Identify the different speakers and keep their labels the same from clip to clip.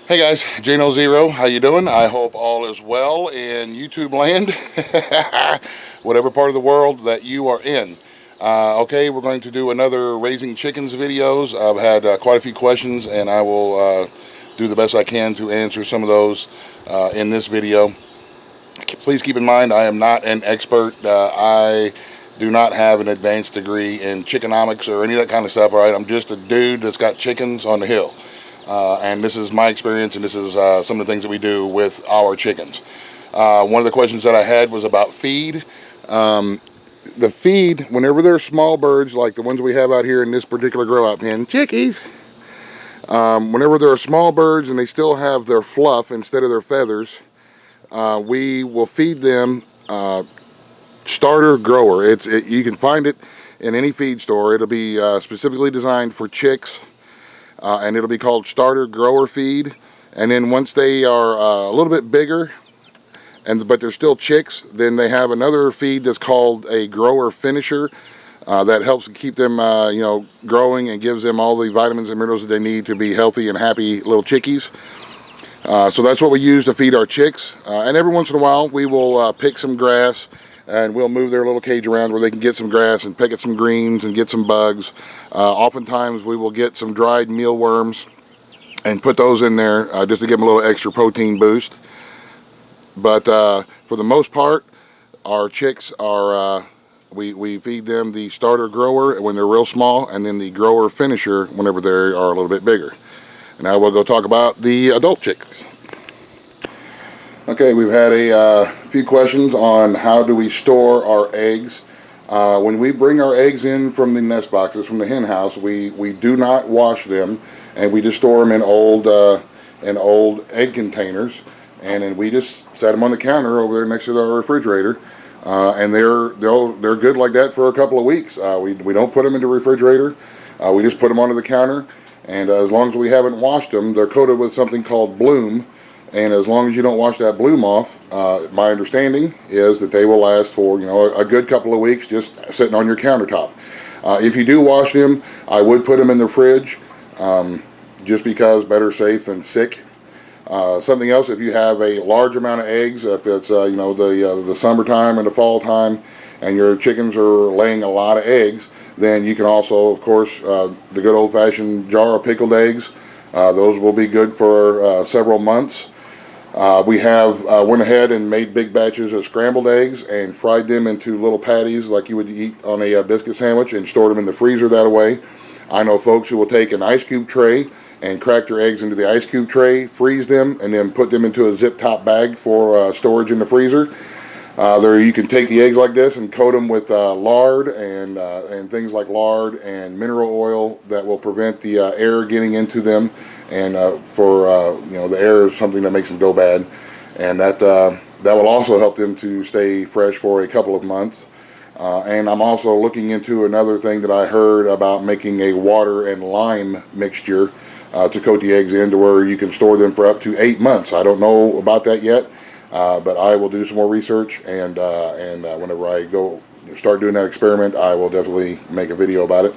Speaker 1: Hey guys, Jano0, how you doing? I hope all is well in YouTube land, whatever part of the world that you are in. Okay, we're going to do another raising chickens videos. I've had quite a few questions, and I will do the best I can to answer some of those in this video. Please keep in mind, I am not an expert. I do not have an advanced degree in chickenomics or any of that kind of stuff. All right, I'm just a dude that's got chickens on the hill. And this is my experience, and this is some of the things that we do with our chickens. One of the questions that I had was about feed. The feed, whenever they're small birds, like the ones we have out here in this particular grow-out pen, chickies, whenever they're small birds and they still have their fluff instead of their feathers, we will feed them starter grower. You can find it in any feed store. It'll be specifically designed for chicks. And it'll be called starter grower feed. And then once they are a little bit bigger, but they're still chicks, then they have another feed that's called a grower finisher that helps keep them growing and gives them all the vitamins and minerals that they need to be healthy and happy little chickies. So that's what we use to feed our chicks. And every once in a while we will pick some grass, and we'll move their little cage around where they can get some grass and pick at some greens and get some bugs. Oftentimes we will get some dried mealworms and put those in there just to give them a little extra protein boost. But for the most part, our chicks are, we feed them the starter grower when they're real small, and then the grower finisher whenever they are a little bit bigger. And now we'll go talk about the adult chicks. Okay, we've had a few questions on how do we store our eggs. When we bring our eggs in from the nest boxes, from the hen house, we do not wash them, and we just store them in old egg containers, and then we just set them on the counter over there next to our refrigerator, and they're good like that for a couple of weeks. We don't put them in the refrigerator. We just put them onto the counter, and as long as we haven't washed them, they're coated with something called bloom. And as long as you don't wash that bloom off, my understanding is that they will last for a good couple of weeks just sitting on your countertop. If you do wash them, I would put them in the fridge, just because better safe than sick. Something else, if you have a large amount of eggs, if it's the summertime and the fall time, and your chickens are laying a lot of eggs, then you can also, of course, the good old-fashioned jar of pickled eggs. Those will be good for several months. We have went ahead and made big batches of scrambled eggs and fried them into little patties like you would eat on a biscuit sandwich, and stored them in the freezer that way. I know folks who will take an ice cube tray and crack their eggs into the ice cube tray, freeze them, and then put them into a zip top bag for storage in the freezer. You can take the eggs like this and coat them with lard and things like lard and mineral oil that will prevent the air getting into them. And the air is something that makes them go bad, and that will also help them to stay fresh for a couple of months. And I'm also looking into another thing that I heard about, making a water and lime mixture to coat the eggs in, to where you can store them for up to 8 months. I don't know about that yet. But I will do some more research, and whenever I go start doing that experiment, I will definitely make a video about it.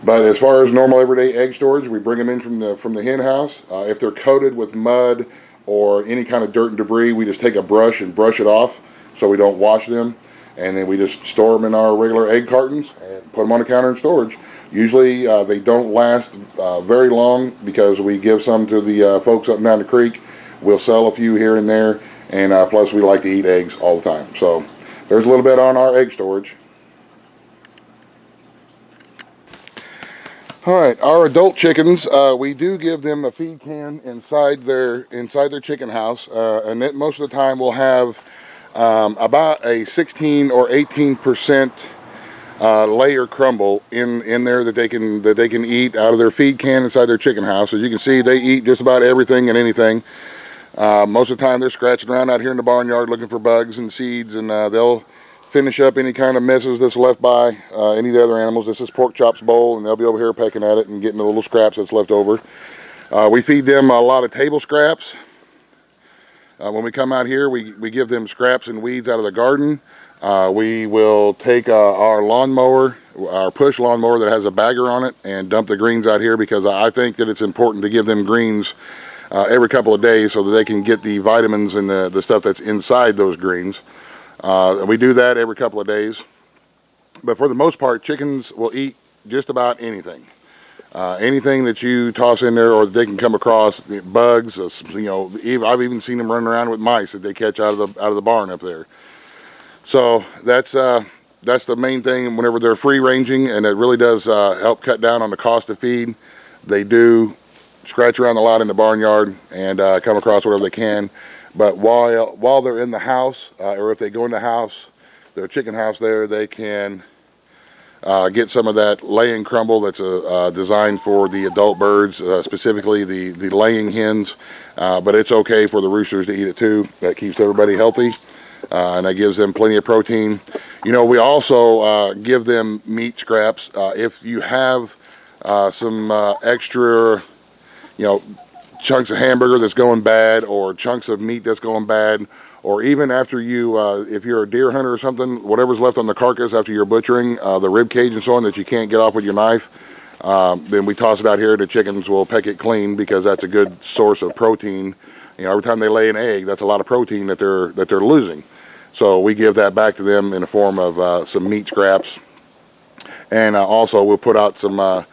Speaker 1: But as far as normal everyday egg storage, we bring them in from the hen house. If they're coated with mud or any kind of dirt and debris, we just take a brush and brush it off so we don't wash them, and then we just store them in our regular egg cartons and put them on the counter in storage. Usually they don't last very long, because we give some to the folks up and down the creek. We'll sell a few here and there. And plus, we like to eat eggs all the time. So there's a little bit on our egg storage. All right, our adult chickens, we do give them a feed can inside their chicken house, and that most of the time we'll have about a 16 or 18% layer crumble in there that they can eat out of their feed can inside their chicken house. As you can see, they eat just about everything and anything. Most of the time they're scratching around out here in the barnyard looking for bugs and seeds, and they'll finish up any kind of messes that's left by any of the other animals. This is pork chops bowl, and they'll be over here pecking at it and getting the little scraps that's left over. We feed them a lot of table scraps. When we come out here, we give them scraps and weeds out of the garden. We will take our lawnmower, our push lawnmower that has a bagger on it, and dump the greens out here, because I think that it's important to give them greens every couple of days so that they can get the vitamins and the stuff that's inside those greens. We do that every couple of days. But for the most part, chickens will eat just about anything. Anything that you toss in there, or that they can come across, bugs. You know, I've even seen them running around with mice that they catch out of the barn up there. So that's the main thing. Whenever they're free ranging, and it really does help cut down on the cost of feed. They do scratch around a lot in the barnyard and come across whatever they can. But while they're in the house, or if they go in the house, their chicken house there, they can get some of that laying crumble that's designed for the adult birds, specifically the laying hens. But it's okay for the roosters to eat it too. That keeps everybody healthy, and that gives them plenty of protein. You know, we also give them meat scraps. If you have some extra, you know, chunks of hamburger that's going bad, or chunks of meat that's going bad, or even after you, if you're a deer hunter or something, whatever's left on the carcass after you're butchering, the rib cage and so on that you can't get off with your knife, then we toss it out here. The chickens will peck it clean because that's a good source of protein. You know, every time they lay an egg, that's a lot of protein that they're losing. So we give that back to them in the form of some meat scraps, and also we'll put out some.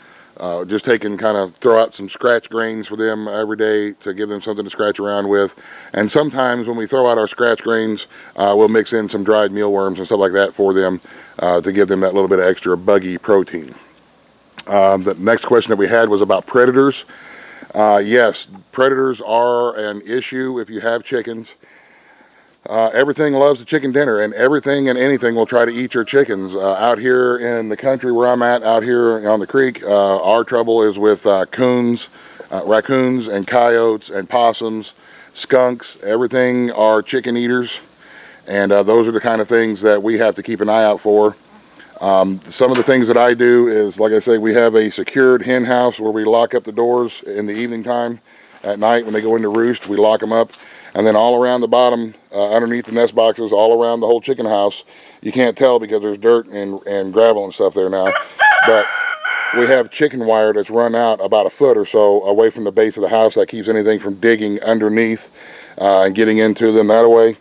Speaker 1: Just throw out some scratch grains for them every day to give them something to scratch around with. And sometimes when we throw out our scratch grains, we'll mix in some dried mealworms and stuff like that for them to give them that little bit of extra buggy protein. The next question that we had was about predators. Yes, predators are an issue if you have chickens. Everything loves a chicken dinner, and everything and anything will try to eat your chickens. Out here in the country where I'm at, out here on the creek, our trouble is with raccoons and coyotes and possums, skunks. Everything are chicken eaters, and those are the kind of things that we have to keep an eye out for. Some of the things that I do is, like I say, we have a secured hen house where we lock up the doors in the evening time. At night when they go into roost, we lock them up. And then all around the bottom, underneath the nest boxes, all around the whole chicken house, you can't tell because there's dirt and gravel and stuff there now, but we have chicken wire that's run out about a foot or so away from the base of the house that keeps anything from digging underneath and getting into them that way.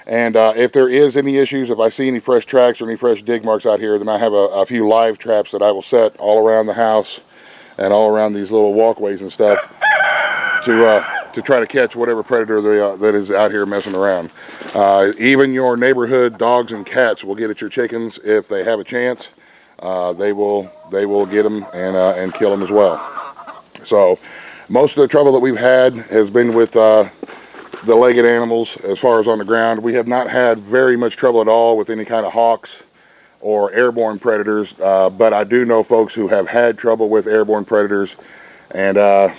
Speaker 1: And if there is any issues, if I see any fresh tracks or any fresh dig marks out here, then I have a few live traps that I will set all around the house and all around these little walkways and stuff to try to catch whatever predator that is out here messing around. Even your neighborhood dogs and cats will get at your chickens if they have a chance. They will get them and kill them as well. So most of the trouble that we've had has been with the legged animals as far as on the ground. We have not had very much trouble at all with any kind of hawks or airborne predators, but I do know folks who have had trouble with airborne predators, and I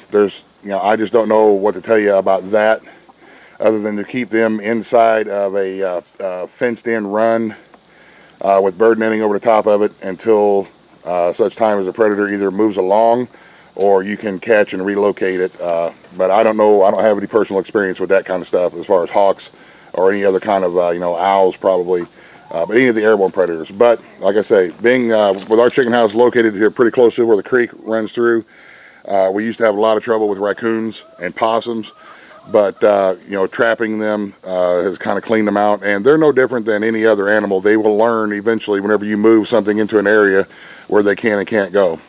Speaker 1: just don't know what to tell you about that, other than to keep them inside of a fenced-in run with bird netting over the top of it until such time as the predator either moves along or you can catch and relocate it. But I don't know. I don't have any personal experience with that kind of stuff as far as hawks or any other kind of owls probably, but any of the airborne predators. But like I say, being with our chicken house located here pretty close to where the creek runs through, we used to have a lot of trouble with raccoons and possums, but trapping them has kind of cleaned them out, and they're no different than any other animal. They will learn eventually whenever you move something into an area where they can and can't go.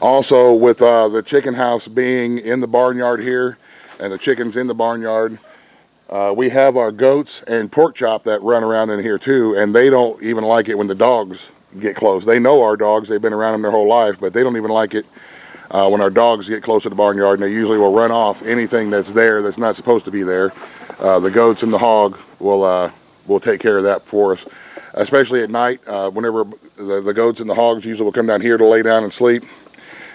Speaker 1: Also, with the chicken house being in the barnyard here and the chickens in the barnyard, we have our goats and pork chop that run around in here too, and they don't even like it when the dogs get close. They know our dogs. They've been around them their whole life, but they don't even like it when our dogs get close to the barnyard, and they usually will run off anything that's there that's not supposed to be there. The goats and the hog will take care of that for us, especially at night. Whenever the goats and the hogs usually will come down here to lay down and sleep,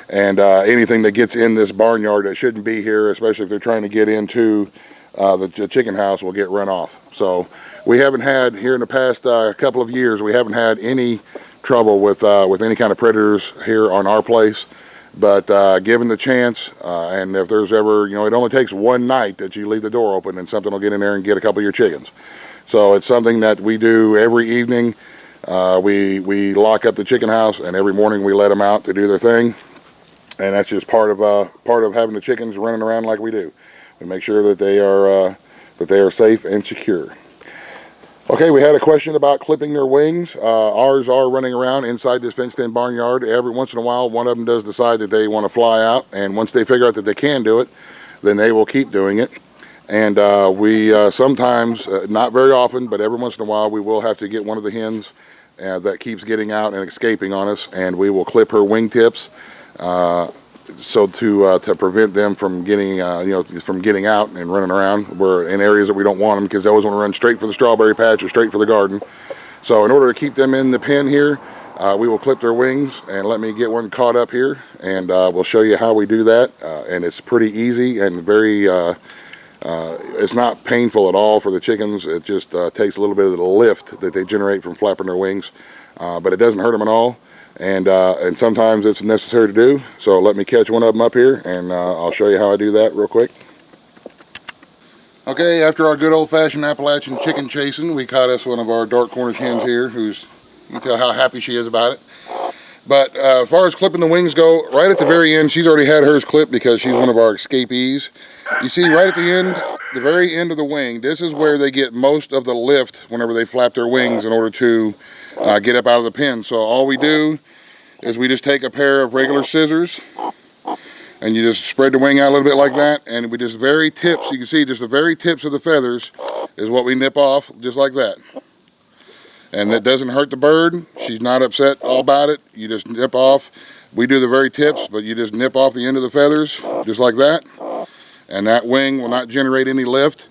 Speaker 1: and anything that gets in this barnyard that shouldn't be here, especially if they're trying to get into the chicken house, will get run off. So we haven't had, here in the past couple of years, we haven't had any trouble with any kind of predators here on our place. But given the chance, and if there's ever, it only takes one night that you leave the door open and something will get in there and get a couple of your chickens. So it's something that we do every evening. We lock up the chicken house, and every morning we let them out to do their thing. And that's just part of having the chickens running around like we do. We make sure that they are safe and secure. Okay, we had a question about clipping their wings. Ours are running around inside this fenced-in barnyard. Every once in a while, one of them does decide that they want to fly out, and once they figure out that they can do it, then they will keep doing it. And we sometimes, not very often, but every once in a while, we will have to get one of the hens that keeps getting out and escaping on us, and we will clip her wingtips. So to prevent them from getting from getting out and running around. We're in areas that we don't want them, because they always want to run straight for the strawberry patch or straight for the garden. So in order to keep them in the pen here, we will clip their wings, and let me get one caught up here, and we'll show you how we do that. And it's pretty easy and very it's not painful at all for the chickens. It just takes a little bit of the lift that they generate from flapping their wings, but it doesn't hurt them at all. And sometimes it's necessary to do. So let me catch one of them up here, and I'll show you how I do that real quick. Okay, after our good old-fashioned Appalachian chicken chasing, we caught us one of our dark Cornish hens here, you can tell how happy she is about it. But as far as clipping the wings go, right at the very end, she's already had hers clipped because she's one of our escapees. You see right at the end, the very end of the wing, this is where they get most of the lift whenever they flap their wings in order to get up out of the pen. So all we do is we just take a pair of regular scissors, and you just spread the wing out a little bit like that, and we just very tips, you can see just the very tips of the feathers is what we nip off, just like that. And that doesn't hurt the bird. She's not upset all about it. You just nip off. We do the very tips, but you just nip off the end of the feathers, just like that. And that wing will not generate any lift.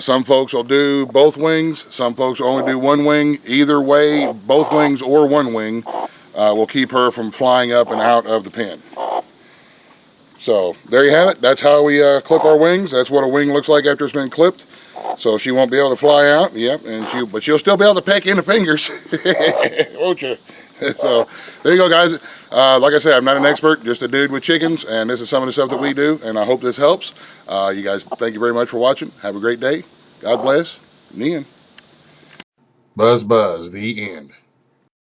Speaker 1: Some folks will do both wings. Some folks only do one wing. Either way, both wings or one wing will keep her from flying up and out of the pen. So there you have it. That's how we clip our wings. That's what a wing looks like after it's been clipped. So she won't be able to fly out. Yep, but she'll still be able to peck in the fingers, won't you? So there you go, guys. Like I said, I'm not an expert, just a dude with chickens, and this is some of the stuff that we do, and I hope this helps. You guys, thank you very much for watching. Have a great day. God bless. The end. Buzz, buzz. The end.